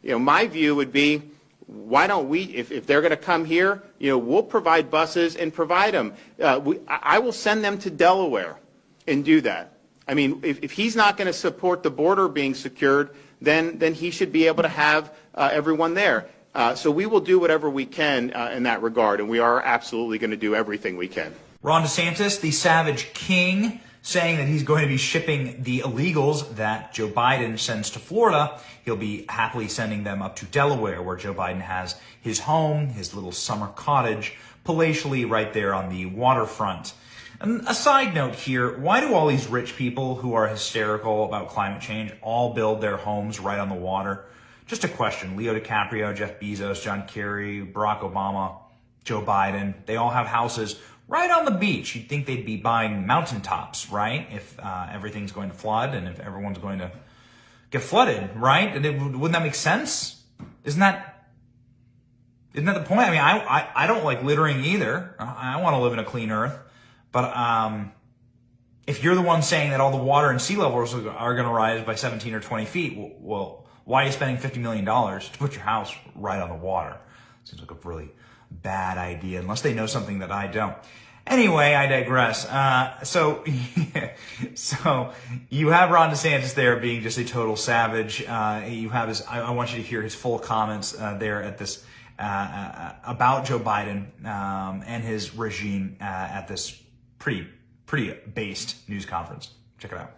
my view would be, why don't we, if they're going to come here, we'll provide buses and provide them. I will send them to Delaware and do that. I mean, if he's not going to support the border being secured, then he should be able to have everyone there. So we will do whatever we can in that regard, and we are absolutely going to do everything we can. Ron DeSantis, the Savage King, saying that he's going to be shipping the illegals that Joe Biden sends to Florida. He'll be happily sending them up to Delaware, where Joe Biden has his home, his little summer cottage, palatially right there on the waterfront. And a side note here, why do all these rich people who are hysterical about climate change all build their homes right on the water? Just a question. Leo DiCaprio, Jeff Bezos, John Kerry, Barack Obama, Joe Biden, they all have houses right on the beach. You'd think they'd be buying mountaintops, right? If everything's going to flood and if everyone's going to get flooded, right? Wouldn't that make sense? Isn't that the point? I mean, I don't like littering either. I want to live in a clean earth. But if you're the one saying that all the water and sea levels are going to rise by 17 or 20 feet, well, why are you spending $50 million to put your house right on the water? Seems like a really bad idea, unless they know something that I don't. Anyway, I digress. So you have Ron DeSantis there being just a total savage. You have I want you to hear his full comments there at this about Joe Biden and his regime at this pretty based news conference. Check it out.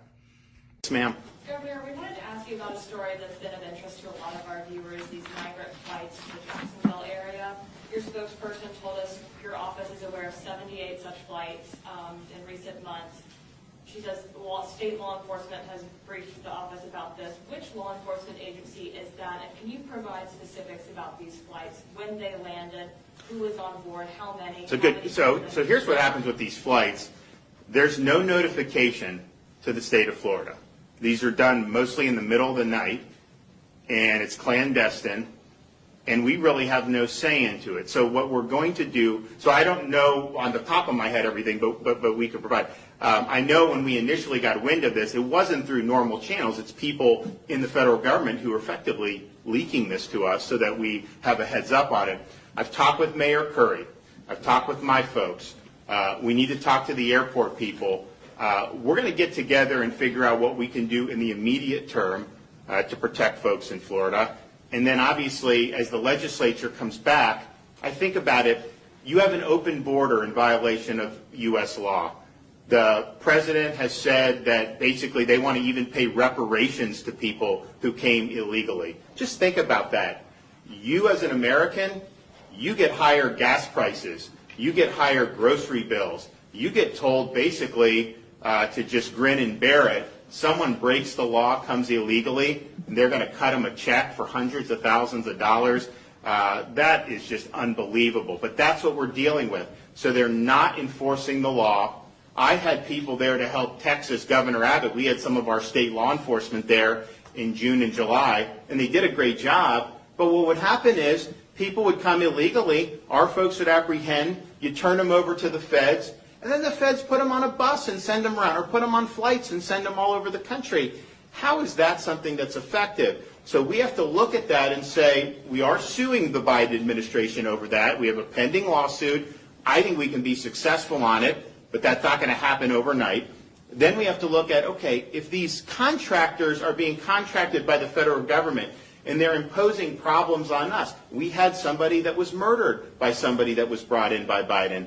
Yes, ma'am. Governor, we wanted to ask you about a story that's been of interest to a lot of our viewers, these migrant flights to the Jacksonville area. Your spokesperson told us your office is aware of 78 such flights in recent months. She says state law enforcement has briefed the office about this. Which law enforcement agency is that? And can you provide specifics about these flights, when they landed, who was on board, how many? So here's what happens with these flights. There's no notification to the state of Florida. These are done mostly in the middle of the night, and it's clandestine, and we really have no say into it. So what we're going to do, so I don't know on the top of my head everything, but we can provide. I know when we initially got wind of this, it wasn't through normal channels. It's people in the federal government who are effectively leaking this to us so that we have a heads up on it. I've talked with Mayor Curry. I've talked with my folks. We need to talk to the airport people. We're going to get together and figure out what we can do in the immediate term to protect folks in Florida. And then obviously, as the legislature comes back, I think about it, you have an open border in violation of U.S. law. The president has said that basically they want to even pay reparations to people who came illegally. Just think about that. You as an American, you get higher gas prices. You get higher grocery bills. You get told basically to just grin and bear it. Someone breaks the law, comes illegally, and they're going to cut them a check for hundreds of thousands of dollars. That is just unbelievable. But that's what we're dealing with. So they're not enforcing the law. I had people there to help Texas Governor Abbott. We had some of our state law enforcement there in June and July, and they did a great job. But what would happen is people would come illegally, our folks would apprehend, you turn them over to the feds, and then the feds put them on a bus and send them around, or put them on flights and send them all over the country. How is that something that's effective? So we have to look at that and say, we are suing the Biden administration over that. We have a pending lawsuit. I think we can be successful on it, but that's not going to happen overnight. Then we have to look at, okay, if these contractors are being contracted by the federal government and they're imposing problems on us. We had somebody that was murdered by somebody that was brought in by Biden.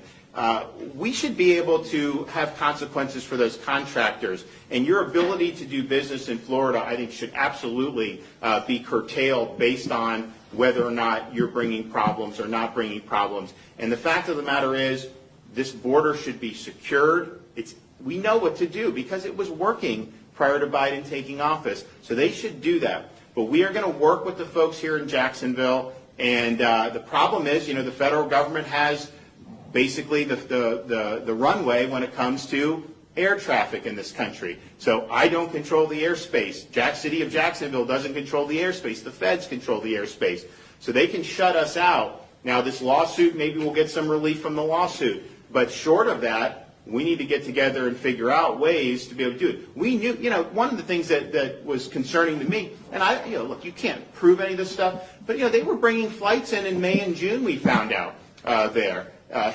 We should be able to have consequences for those contractors. And your ability to do business in Florida, I think, should absolutely be curtailed based on whether or not you're bringing problems or not bringing problems. And the fact of the matter is, this border should be secured. We know what to do because it was working prior to Biden taking office. So they should do that. But we are going to work with the folks here in Jacksonville. And the problem is, the federal government has basically the runway when it comes to air traffic in this country. So I don't control the airspace. City of Jacksonville doesn't control the airspace. The feds control the airspace. So they can shut us out. Now, this lawsuit, maybe we'll get some relief from the lawsuit. But short of that, we need to get together and figure out ways to be able to do it. We knew, one of the things that was concerning to me, and look, you can't prove any of this stuff, but, they were bringing flights in May and June, we found out,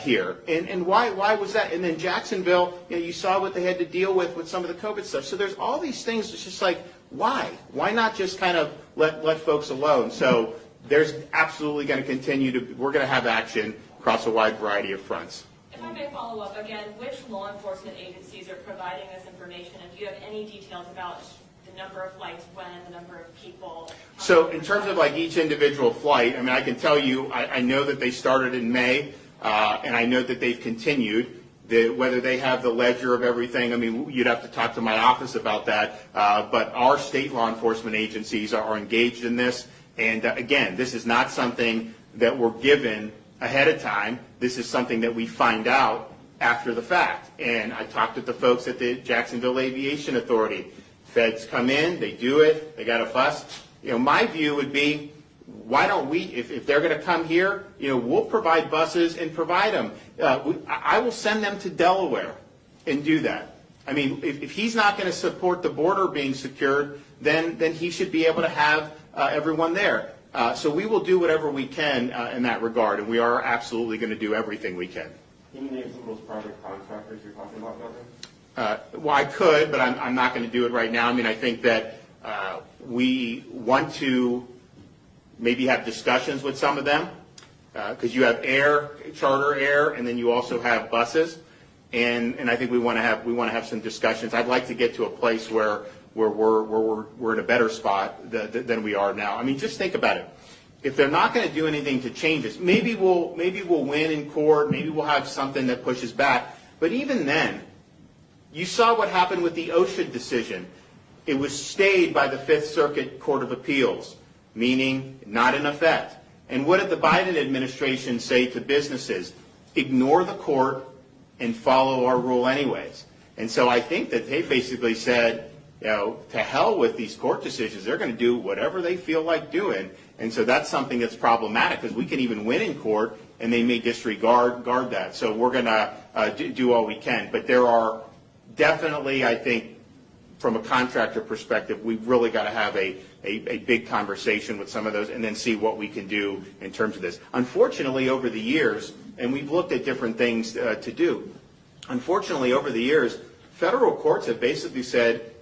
here. And why was that? And then Jacksonville, you saw what they had to deal with some of the COVID stuff. So there's all these things. It's just like, why? Why not just kind of let folks alone? So there's absolutely going to we're going to have action across a wide variety of fronts. If I may follow up again, which law enforcement agencies are providing this information, and do you have any details about the number of flights, when, the number of people? So in terms of like each individual flight, I mean, I can tell you, I know that they started in May, and I know that they've continued. Whether they have the ledger of everything, I mean, you'd have to talk to my office about that. But our state law enforcement agencies are engaged in this. And again, this is not something that we're given ahead of time. This is something that we find out after the fact. And I talked with the folks at the Jacksonville Aviation Authority. Feds come in, they do it, they got a bus. My view would be, why don't we, if they're going to come here, we'll provide buses and provide them. I will send them to Delaware and do that. I mean, if he's not going to support the border being secured, then he should be able to have everyone there. So we will do whatever we can in that regard, and we are absolutely going to do everything we can. Can you name some of those private contractors you're talking about, Governor? Well, I could, but I'm not going to do it right now. I mean, I think that we want to maybe have discussions with some of them, because you have charter air, and then you also have buses, and I think we want to have some discussions. I'd like to get to a place where we're in a better spot than we are now. I mean, just think about it. If they're not going to do anything to change this, maybe we'll win in court. Maybe we'll have something that pushes back. But even then, you saw what happened with the OSHA decision. It was stayed by the Fifth Circuit Court of Appeals, meaning not in effect. And what did the Biden administration say to businesses? Ignore the court and follow our rule anyways. And so I think that they basically said, to hell with these court decisions. They're going to do whatever they feel like doing. And so that's something that's problematic, because we can even win in court and they may disregard that. So we're going to do all we can. But there are definitely, I think, from a contractor perspective, we've really got to have a big conversation with some of those and then see what we can do in terms of this. Unfortunately, over the years, and we've looked at different things to do, unfortunately, over the years, federal courts have basically said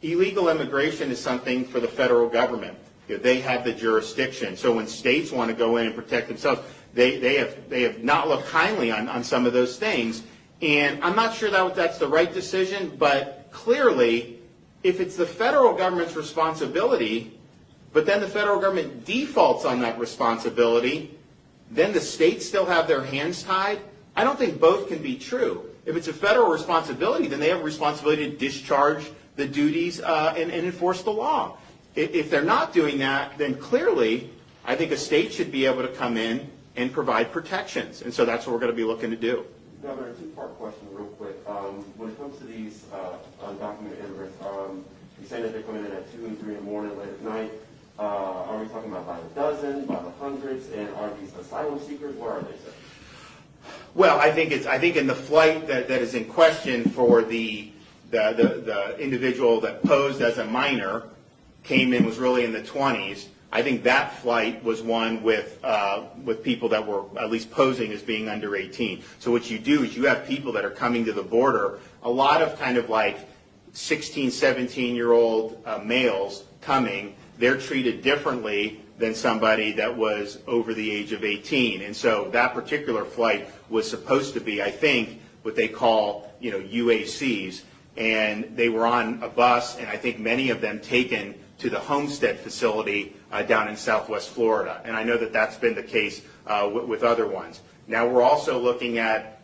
illegal immigration is something for the federal government. They have the jurisdiction. So when states want to go in and protect themselves, they have not looked kindly on some of those things. And I'm not sure that's the right decision, but clearly, if it's the federal government's responsibility, but then the federal government defaults on that responsibility, then the states still have their hands tied. I don't think both can be true. If it's a federal responsibility, then they have a responsibility to discharge the duties and enforce the law. If they're not doing that, then clearly, I think a state should be able to come in and provide protections. And so that's what we're going to be looking to do. Governor, a two-part question real quick. When it comes to these undocumented immigrants, you're saying that they're coming in at 2 and 3 in the morning, late at night. Are we talking about by the dozen, by the hundreds, and are these asylum seekers? Where are they, sir? Well, I think in the flight that is in question for the individual that posed as a minor, came in, was really in the 20s. I think that flight was one with people that were at least posing as being under 18. So what you do is you have people that are coming to the border, a lot of kind of like 16, 17-year-old males coming. They're treated differently than somebody that was over the age of 18. And so that particular flight was supposed to be, I think, what they call, UACs. And they were on a bus, and I think many of them taken to the Homestead facility down in Southwest Florida. And I know that that's been the case with other ones. Now we're also looking at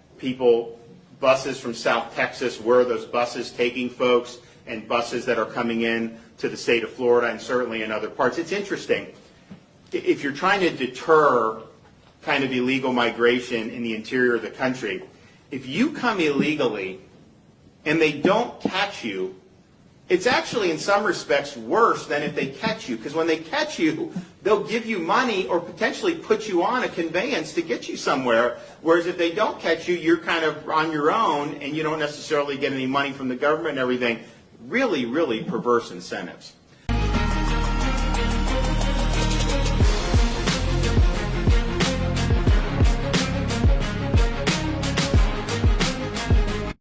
buses from South Texas, where are those buses taking folks, and buses that are coming in to the state of Florida and certainly in other parts. It's interesting. If you're trying to deter kind of illegal migration in the interior of the country, if you come illegally and they don't catch you It's actually in some respects worse than if they catch you, because when they catch you, they'll give you money or potentially put you on a conveyance to get you somewhere, whereas if they don't catch you, you're kind of on your own and you don't necessarily get any money from the government and everything. Really, really perverse incentives.